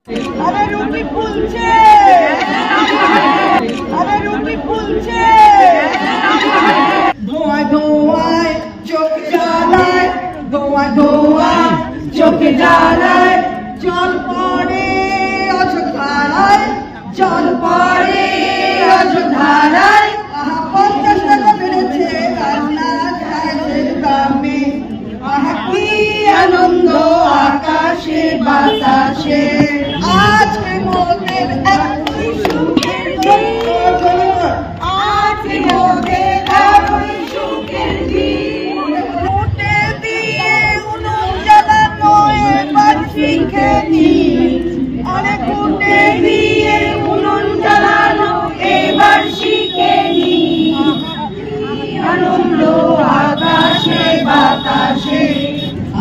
আরে রুটি ফুলছে, আরে রুটি ফুলছে, ধোঁয়া ধোঁয়ায় চোখ জ্বালায়, ধোঁয়া ধোঁয়ায় চোখে জ্বালায়, জল পড়ে অযোধ্যায়, জল পড়ে অযোধ্যায়। 50 টাকা বেড়েছে রান্না গ্যাসের দামে, আহা কি আনন্দ আকাশে বাতাসে। আজকে মোদের এতই সুখের দিন, আজকে মোদের এতই সুখের দিন। মুটে দিয়ে উনুন জ্বালানো এবার শিখে নি, আরে মুটে দিয়ে উনুন জ্বালানো এবার শিখে নি। আনন্দ আকাশে বাতাসে,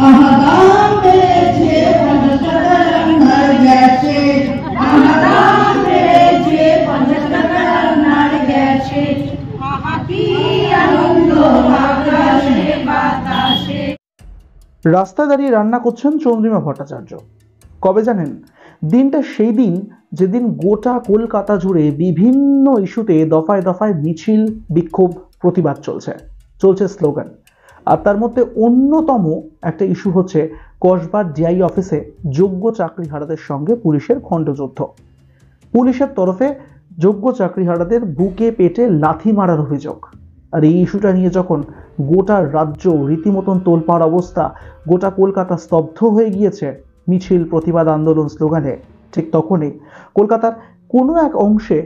আহা দাম বেড়েছে 50 টাকা রান্নার গ্যাসে, আহা দাম বেড়েছে 50 টাকা রান্নার গ্যাসে, আহা কি আনন্দ আকাশে বাতাসে। রাস্তায় দাঁড়িয়ে রান্না করছেন চন্দ্রিমা ভট্টাচার্য। কবে জানেন? দিনটা সেই দিন যেদিন গোটা কলকাতা জুড়ে বিভিন্ন ইস্যুতে দফায় দফায় মিছিল, বিক্ষোভ, প্রতিবাদ চলছে স্লোগান। আর তার মধ্যে অন্যতম একটা ইস্যু হচ্ছে কসবার ডিআই অফিসে যোগ্য চাকরিহারাদের সঙ্গে পুলিশের খণ্ডযুদ্ধ। পুলিশের তরফে যোগ্য চাকরিহারাদের বুকে পেটে লাথি মারার অভিযোগ। আর এই ইস্যুটা নিয়ে যখন গোটা রাজ্য রীতিমতন তোলপাড় অবস্থা, গোটা কলকাতা স্তব্ধ হয়ে গিয়েছে মিছিল, প্রতিবাদ, আন্দোলন, স্লোগানে, ঠিক তখনই কলকাতার কোনো এক অংশে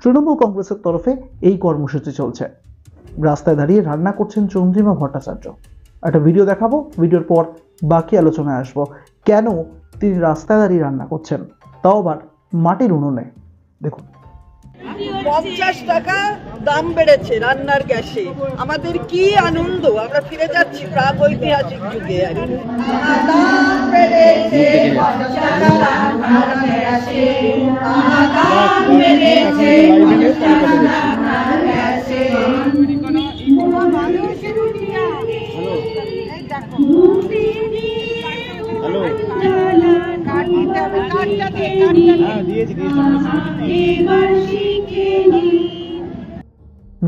তৃণমূল কংগ্রেসের তরফে এই কর্মসূচি চলছে। রাস্তায় দাঁড়িয়ে রান্না করছেন চন্দ্রিমা ভট্টাচার্য। একটা ভিডিও দেখাবো, ভিডিওর পর বাকি আলোচনায় আসবো কেন তিনি রাস্তায় দাঁড়িয়ে রান্না করছেন, তাও আবার মাটির উনুনে। দেখুন, 50 টাকা দাম বেড়েছে রান্নার গ্যাসে, আমাদের কি আনন্দ, আমরা ফিরে যাচ্ছি প্রাগৈতিহাসিক যুগে। দাম বেড়েছে 50 টাকা রান্নার গ্যাসে, দাম বেড়েছে 50 টাকা রান্নার গ্যাসে।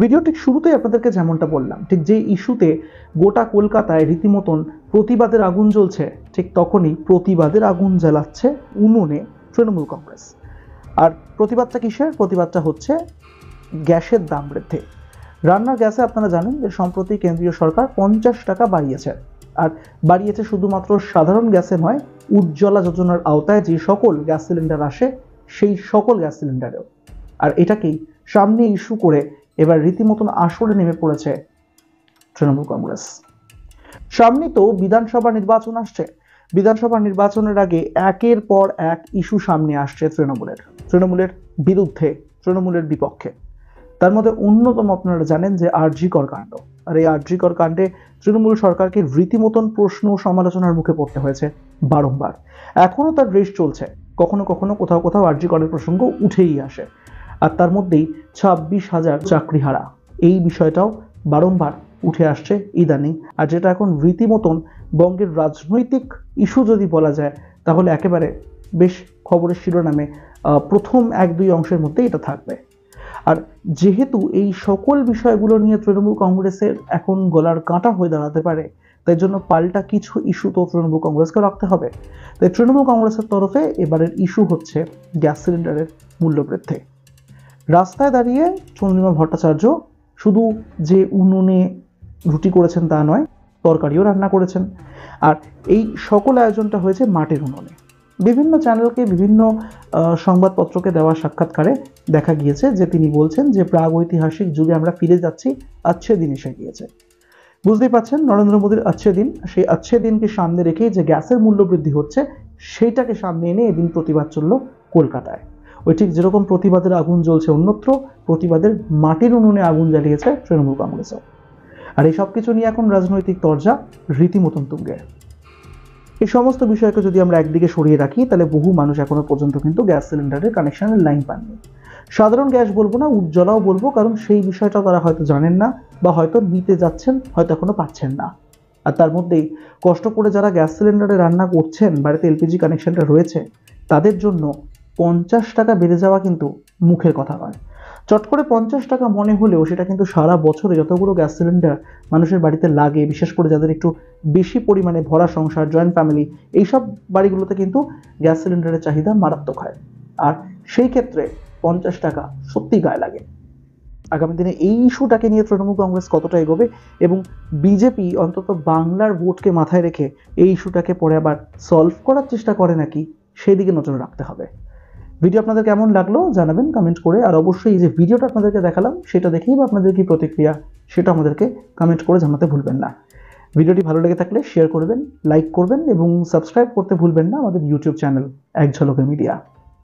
ভিডিও ঠিক শুরুতেই আপনাদেরকে যেমনটা বললাম, ঠিক যে ইস্যুতে গোটা কলকাতায় রীতিমতন প্রতিবাদের আগুন জ্বলছে, ঠিক তখনই প্রতিবাদের আগুন জ্বালাচ্ছে উনুনে তৃণমূল কংগ্রেস। আর প্রতিবাদটা কিসের? প্রতিবাদটা হচ্ছে গ্যাসের দাম বৃদ্ধি। রান্নার গ্যাসে আপনারা জানেন যে সম্প্রতি কেন্দ্রীয় সরকার 50 টাকা বাড়িয়েছে। আর বাড়িয়েছে শুধুমাত্র সাধারণ গ্যাসে নয়, উজ্জ্বলা যোজনার আওতায় যে সকল গ্যাস সিলিন্ডার আসে সেই সকল গ্যাস সিলিন্ডারেও। আর এটাকেই সামনে ইস্যু করে এবার রীতিমতন আসরে নেমে পড়েছে তৃণমূল কংগ্রেস। সামনে তো বিধানসভা নির্বাচন আসছে। বিধানসভা নির্বাচনের আগে একের পর এক ইস্যু সামনে আসছে তৃণমূলের বিরুদ্ধে, তৃণমূলের বিপক্ষে। তার মধ্যে অন্যতম আপনারা জানেন যে আরজি কর কাণ্ড। আর এই আরজি কর কাণ্ডে তৃণমূল সরকারকে রীতিমতন প্রশ্ন ও সমালোচনার মুখে পড়তে হয়েছে বারংবার। এখনো তার রেশ চলছে, কখনো কখনো কোথাও আরজি করের প্রসঙ্গ উঠেই আসে। আর তার মধ্যেই 26,000 চাকরিহারা, এই বিষয়টাও বারংবার উঠে আসছে ইদানিং। আর যেটা এখন রীতিমতন বঙ্গের রাজনৈতিক ইস্যু যদি বলা যায়, তাহলে একেবারে বেশ খবরের শিরোনামে প্রথম 1-2 অংশের মধ্যে এটা থাকবে। আর যেহেতু এই সকল বিষয়গুলো নিয়ে তৃণমূল কংগ্রেসের এখন গলার কাঁটা হয়ে দাঁড়াতে পারে, তাই জন্য পাল্টা কিছু ইস্যু তো তৃণমূল কংগ্রেসকে রাখতে হবে। তাই তৃণমূল কংগ্রেসের তরফে এবারের ইস্যু হচ্ছে গ্যাস সিলিন্ডারের মূল্য বৃদ্ধি। রাস্তায় দাঁড়িয়ে চন্দ্রিমা ভট্টাচার্য শুধু যে উনুনে রুটি করেছেন তা নয়, তরকারিও রান্না করেছেন। আর এই সকল আয়োজনটা হয়েছে মাটির উনুনে। বিভিন্ন চ্যানেলকে, বিভিন্ন সংবাদপত্রকে দেওয়া সাক্ষাৎকারে দেখা গিয়েছে যে তিনি বলছেন যে প্রাগৈতিহাসিক যুগে আমরা ফিরে যাচ্ছি, আচ্ছে দিন এসে গিয়েছে। বুঝতেই পারছেন নরেন্দ্র মোদীর আচ্ছে দিন, সেই আচ্ছে দিনকে সামনে রেখেই যে গ্যাসের মূল্য বৃদ্ধি হচ্ছে সেইটাকে সামনে এনে এদিন প্রতিবাদ চলল কলকাতায়। ওই ঠিক যেরকম প্রতিবাদের আগুন জ্বলছে অন্যত্র, প্রতিবাদের মাটির উনুনে আগুন জ্বালিয়েছে তৃণমূল কংগ্রেসও। আর এই সব কিছু নিয়ে এখন রাজনৈতিক তরজা রীতিমতন তুঙ্গে। এই সমস্ত বিষয়কে যদি আমরা একদিকে সরিয়ে রাখি, তাহলে বহু মানুষ এখনো পর্যন্ত কিন্তু গ্যাস সিলিন্ডারের কানেকশনের লাইন পাননি। সাধারণ গ্যাস বলবো না, উজ্জ্বলাও বলবো, কারণ সেই বিষয়টা তারা হয়তো জানেন না, বা হয়তো নিতে যাচ্ছেন, হয়তো এখনো পাচ্ছেন না। আর তার মধ্যেই কষ্ট করে যারা গ্যাস সিলিন্ডারে রান্না করছেন, বাড়িতে এলপিজি কানেকশনটা রয়েছে, তাদের জন্য 50 টাকা বেড়ে যাওয়া কিন্তু মুখের কথা নয়। চট করে 50 টাকা মনে হলেও সেটা কিন্তু সারা বছরে যতগুলো গ্যাস সিলিন্ডার মানুষের বাড়িতে লাগে, বিশেষ করে যাদের একটু বেশি পরিমাণে ভরা সংসার, জয়েন্ট ফ্যামিলি, এইসব বাড়িগুলোতে কিন্তু গ্যাস সিলিন্ডারের চাহিদা মারাত্মক হয়। আর সেই ক্ষেত্রে 50 টাকা সত্যি গায়ে লাগে। আগামী দিনে এই ইস্যুটাকে নিয়ে তৃণমূল কংগ্রেস কতটা এগোবে এবং বিজেপি অন্তত বাংলার ভোটকে মাথায় রেখে এই ইস্যুটাকে পরে আবার সলভ করার চেষ্টা করে নাকি, সেই দিকে নজর রাখতে হবে। ভিডিও আপনাদের কেমন লাগলো জানাবেন কমেন্ট করে। আর অবশ্যই এই যে ভিডিওটা আপনাদেরকে দেখালাম সেটা দেখেই বা আপনাদের কি প্রতিক্রিয়া সেটা আমাদেরকে কমেন্ট করে জানাতে ভুলবেন না। ভিডিওটি ভালো লেগে থাকলে শেয়ার করবেন, লাইক করবেন এবং সাবস্ক্রাইব করতে ভুলবেন না আমাদের ইউটিউব চ্যানেল এক ঝলকের মিডিয়া।